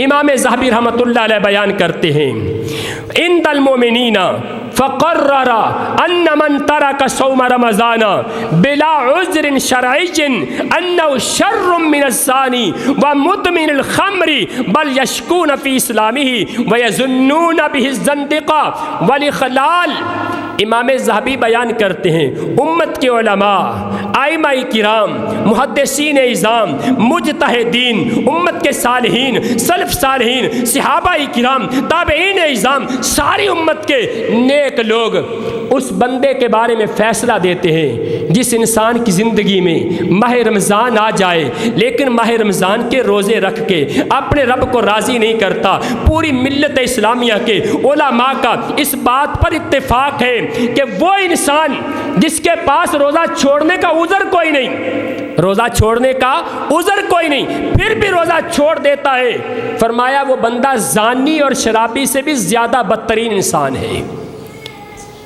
امام ذہبی رحمۃ اللہ علیہ بیان کرتے ہیں عند المؤمنین فقرر ان من ترک صوم رمضان بلا عذر شرعی انه شر من الزانی ومدمن الخمر بل یشکون فی اسلامه ویظنون به الزندقہ والاخلال۔ امام ذہبی بیان کرتے ہیں امت کے علماء، ائمہ کرام، محدثین اعظام، مجتہدین، امت کے صالحین، سلف صالحین، صحابہ کرام، تابعین اعظام، ساری امت کے نیک لوگ اس بندے کے بارے میں فیصلہ دیتے ہیں جس انسان کی زندگی میں ماہ رمضان آ جائے لیکن ماہ رمضان کے روزے رکھ کے اپنے رب کو راضی نہیں کرتا۔ پوری ملت اسلامیہ کے علماء کا اس بات پر اتفاق ہے کہ وہ انسان جس کے پاس روزہ چھوڑنے کا عذر کوئی نہیں، روزہ چھوڑنے کا عذر کوئی نہیں، پھر بھی روزہ چھوڑ دیتا ہے، فرمایا وہ بندہ زانی اور شرابی سے بھی زیادہ بدترین انسان ہے۔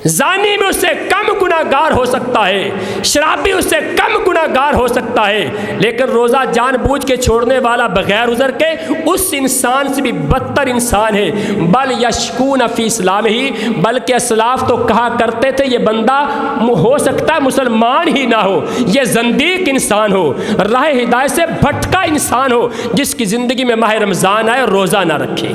زانی میں اس سے کم گناہ گار ہو سکتا ہے، شرابی اس سے کم گناہ گار ہو سکتا ہے، لیکن روزہ جان بوجھ کے چھوڑنے والا بغیر عذر کے اس انسان سے بھی بدتر انسان ہے۔ بل یشکون فی اسلام ہی، بلکہ اسلاف تو کہا کرتے تھے یہ بندہ ہو سکتا ہے مسلمان ہی نہ ہو، یہ زندیق انسان ہو، راہ ہدایت سے بھٹکا انسان ہو، جس کی زندگی میں ماہ رمضان آئے اور روزہ نہ رکھے۔